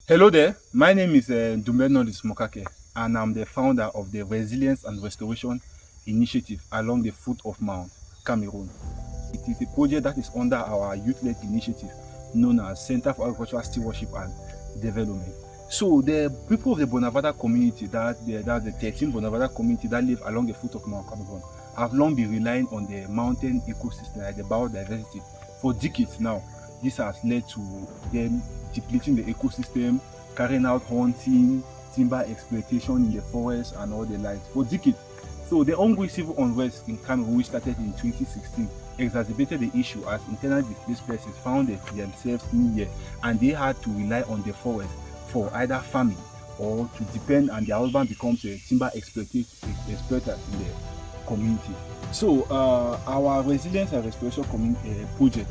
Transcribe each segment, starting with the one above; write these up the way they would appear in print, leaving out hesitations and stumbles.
Hello there, my name is Dumbenodis Mokake, and I'm the founder of the Resilience and Restoration Initiative along the foot of Mount Cameroon. It is a project that is under our youth-led initiative known as Center for Agricultural Stewardship and Development. So the people of the Bonavada community, that's the 13 Bonavada community that live along the foot of Mount Cameroon, have long been relying on the mountain ecosystem, like the biodiversity, for decades now. This has led to them depleting the ecosystem, carrying out hunting, timber exploitation in the forest, and all the likes for decades. So the ongoing civil unrest in Cameroon, which started in 2016, exacerbated the issue as internally displaced persons found themselves in here, and they had to rely on the forest for either farming or to depend, and their husband becomes a timber exploiter in the community. So our resilience and restoration project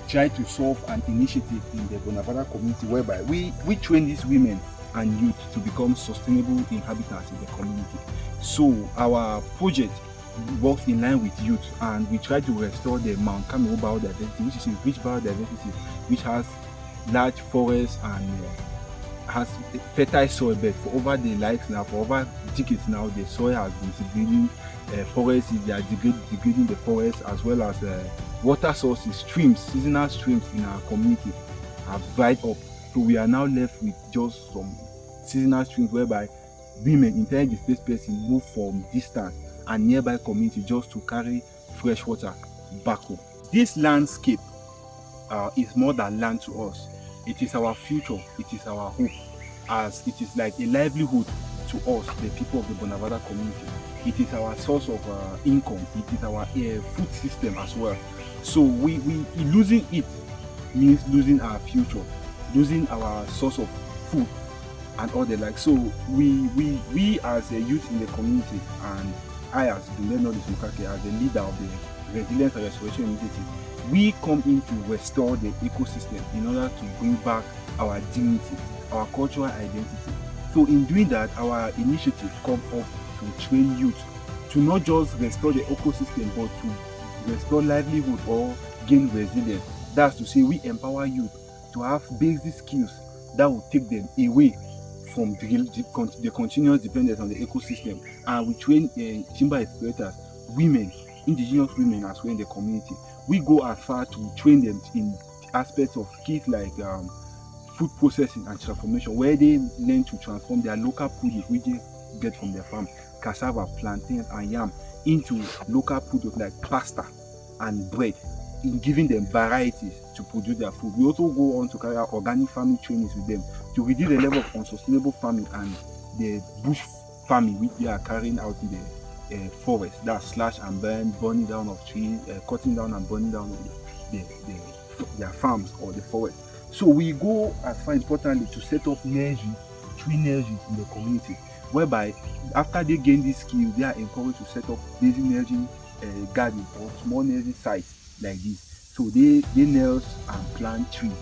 try to solve an initiative in the Bonavada community whereby we train these women and youth to become sustainable inhabitants in the community. So our project works in line with youth, and we try to restore the Mount Cameroon biodiversity, which is a rich biodiversity, which has large forests and has fertile soil bed for over the likes now, for over decades now. The soil has been degrading, forests, they are degrading the forest, as well as water sources, streams, seasonal streams in our community have dried up. So we are now left with just some seasonal streams whereby women, internally displaced persons, move from distant and nearby community just to carry fresh water back home. This landscape is more than land to us. It is our future, it is our hope, as it is like a livelihood to us, the people of the Bonavada community. It is our source of income, it is our food system as well. So we losing it means losing our future, losing our source of food and all the like. So we as a youth in the community, and I as the Leonard Mukake, as the leader of the Resilience and Restoration Initiative, we come in to restore the ecosystem in order to bring back our dignity, our cultural identity. So in doing that, our initiative come up to train youth to not just restore the ecosystem, but to restore livelihood or gain resilience. That's to say, we empower youth to have basic skills that will take them away from the continuous dependence on the ecosystem. And we train timber exploiters, women, indigenous women as well in the community. We go as far to train them in aspects of skills like food processing and transformation, where they learn to transform their local produce which they get from their farm, cassava, plantain, and yam, into local products like pasta and bread, in giving them varieties to produce their food. We also go on to carry out organic farming trainings with them to reduce the level of unsustainable farming and the bush farming which they are carrying out in the forest. That's slash and burn, burning down of trees, cutting down and burning down their farms or the forest. So we go as far importantly to set up nurseries, tree nurseries in the community, whereby after they gain this skill, they are encouraged to set up basic nursery garden or small nursery sites like this. So they nurse and plant trees.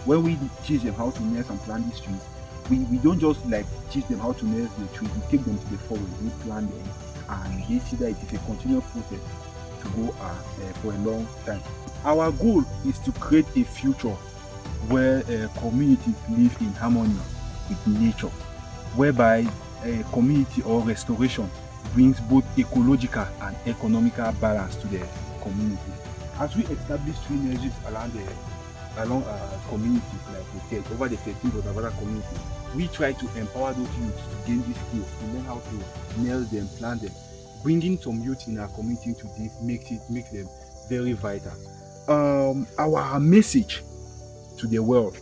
When we teach them how to nurse and plant these trees, we don't just like teach them how to nurse the trees, we take them to the forest, we plant them, and they see that it is a continuous process to go for a long time. Our goal is to create a future where communities live in harmony with nature, whereby a community or restoration brings both ecological and economical balance to the community. As we establish tree nurseries along our communities, like we said, over the 13 Bonavada community, we try to empower those youths to gain these skills, to learn how to nurse them, plant them. Bringing some youth in our community to this makes them very vital. Our message to the world,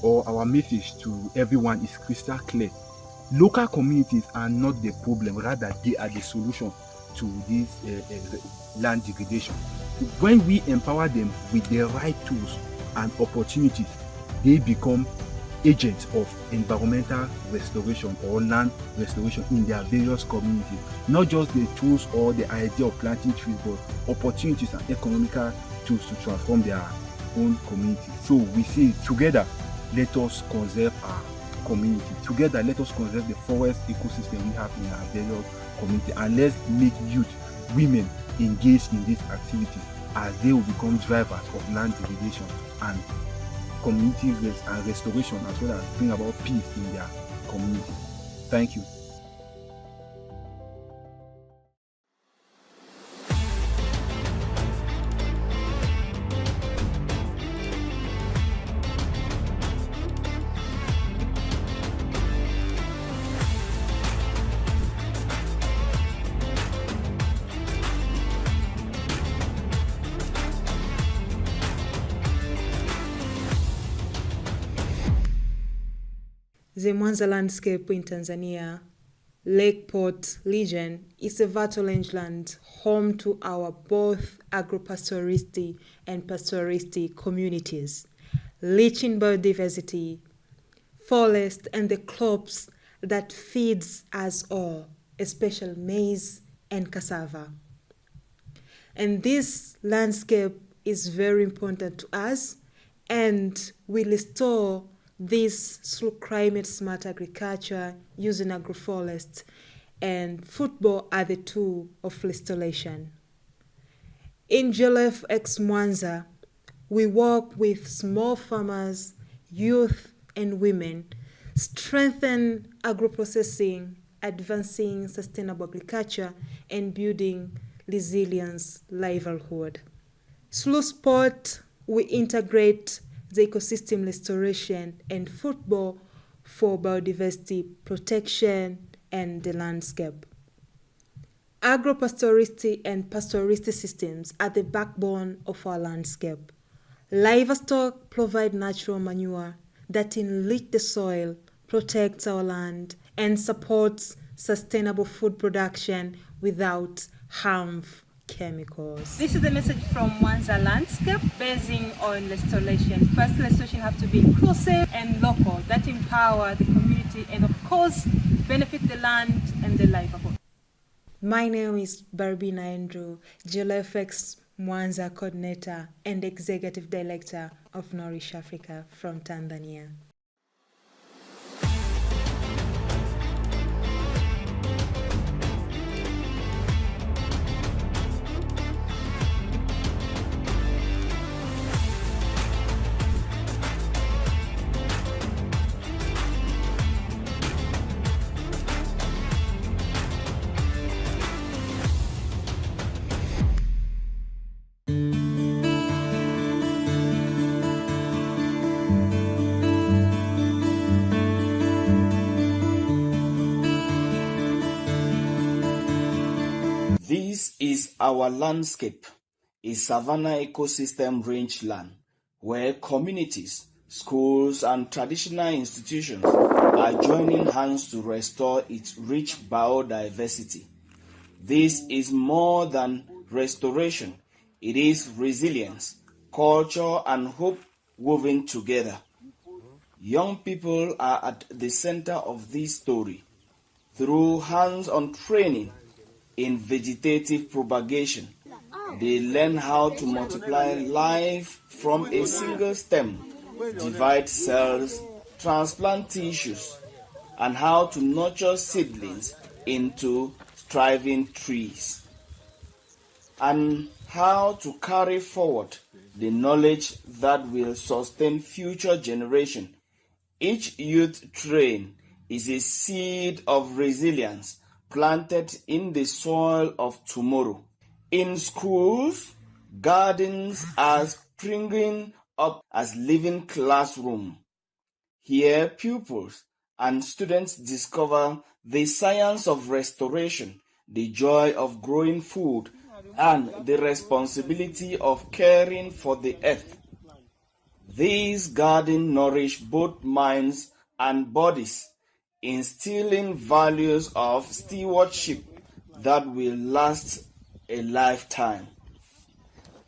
or our message to everyone, is crystal clear. Local communities are not the problem, rather they are the solution to this land degradation. When we empower them with the right tools and opportunities, they become agents of environmental restoration or land restoration in their various communities. Not just the tools or the idea of planting trees, but opportunities and economical tools to transform their own community. So we say, together, let us conserve our community. Together, let us conserve the forest ecosystem we have in our various community, and let's make youth, women engaged in these activities, as they will become drivers of land degradation and community and restoration, as well as bring about peace in their community. Thank you. The Mwanza landscape in Tanzania, Lake Port region, is a fertile rangeland home to our both agro-pastoristic and pastoristic communities, rich in biodiversity, forest, and the crops that feeds us all, especially maize and cassava. And this landscape is very important to us, and we restore this through climate-smart agriculture using agroforest, and football are the tool of restoration. In GLFx Mwanza, we work with small farmers, youth, and women, strengthen agro-processing, advancing sustainable agriculture, and building resilience livelihood. Through sport, we integrate the ecosystem restoration and football for biodiversity protection and the landscape. Agro-pastoristic and pastoristic systems are the backbone of our landscape. Livestock provide natural manure that enrich the soil, protects our land, and supports sustainable food production without harmful chemicals. This is the message from Mwanza Landscape, basing on restoration. First, restoration have to be inclusive and local, that empower the community and of course benefit the land and the livelihood. My name is Barbina Andrew, GLFx Mwanza Coordinator and Executive Director of Nourish Africa from Tanzania. This is our landscape, a savanna ecosystem rangeland where communities, schools, and traditional institutions are joining hands to restore its rich biodiversity. This is more than restoration. It is resilience, culture, and hope woven together. Young people are at the center of this story. Through hands-on training in vegetative propagation, they learn how to multiply life from a single stem, divide cells, transplant tissues, and how to nurture seedlings into thriving trees, and how to carry forward the knowledge that will sustain future generations. Each youth trained is a seed of resilience planted in the soil of tomorrow. In schools, gardens are springing up as living classrooms. Here, pupils and students discover the science of restoration, the joy of growing food, and the responsibility of caring for the earth. These gardens nourish both minds and bodies, instilling values of stewardship that will last a lifetime.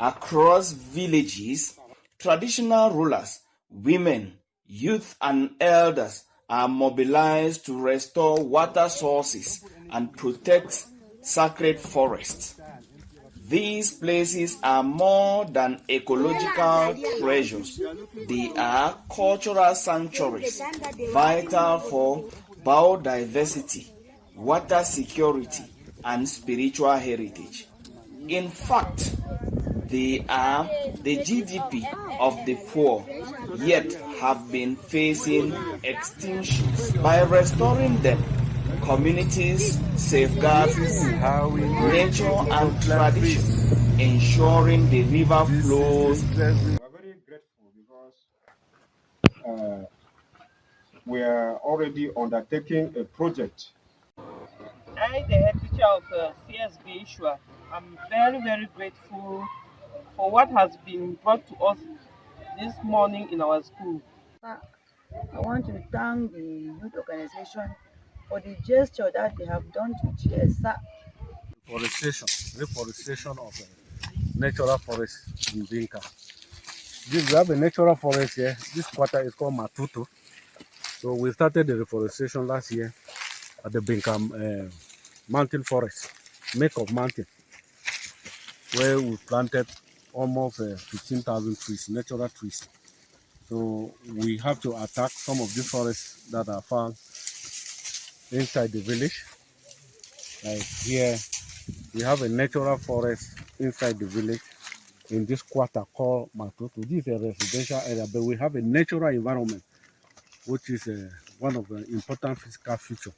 Across villages, traditional rulers, women, youth, and elders are mobilized to restore water sources and protect sacred forests. These places are more than ecological treasures. They are cultural sanctuaries, vital for biodiversity, water security, and spiritual heritage. In fact, the They are the GDP of the poor, yet have been facing extinction. By restoring them, communities safeguard food, nature and tradition, ensuring the river flows. We are very grateful because we are already undertaking a project. I, the head teacher of CSB Ishua, I'm very, very grateful for what has been brought to us this morning in our school. I want to thank the youth organization for the gesture that they have done to GSA. Reforestation of natural forest in Binka. We have a natural forest here. This quarter is called Matutu. So we started the reforestation last year at the Binka mountain forest, make of mountain, where we planted almost 15,000 trees, natural trees. So we have to attack some of these forests that are found inside the village. Like here, we have a natural forest inside the village in this quarter called Matutu. This is a residential area, but we have a natural environment, which is one of the important physical features.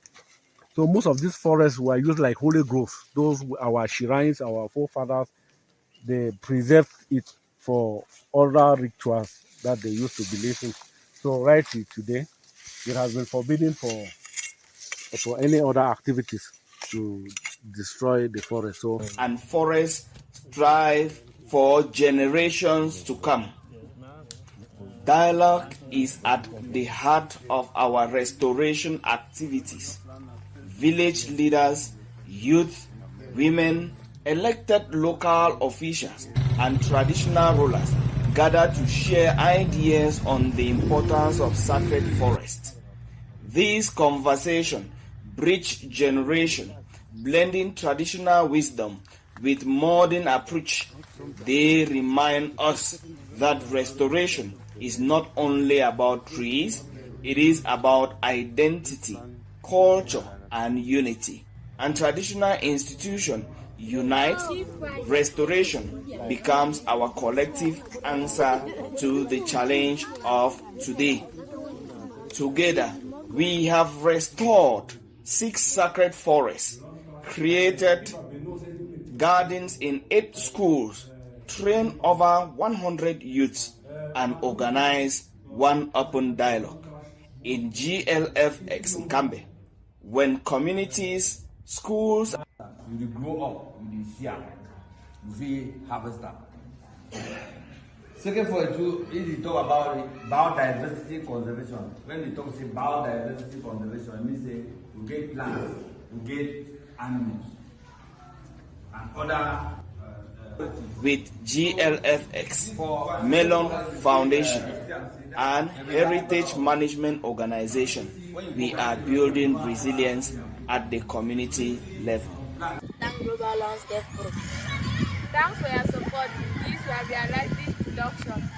So most of these forests were used like holy groves. Those our shrines, our forefathers, they preserved it for other rituals that they used to believe in. So right today, it has been forbidden for any other activities to destroy the forest. So And forests thrive for generations to come. Dialogue is at the heart of our restoration activities. Village leaders, youth, women, elected local officials, and traditional rulers gather to share ideas on the importance of sacred forests. These conversations bridge generation, blending traditional wisdom with modern approach. They remind us that restoration is not only about trees, it is about identity, culture, and unity. And traditional institutions unite, restoration becomes our collective answer to the challenge of today. Together, we have restored 6 sacred forests, created gardens in 8 schools, trained over 100 youths, and organized 1 open dialogue. In GLFx in Kambe, when communities, schools, you grow up, you see am, you see harvest am. Second for you, if you talk about biodiversity conservation, when we talk say biodiversity conservation, it means say we get plants, we get animals, and other. with GLFx, Melon Foundation, and Heritage Management Organization, we are building resilience at the community level. Thank Global Landscape Group. Thanks for your support. This will realize this production.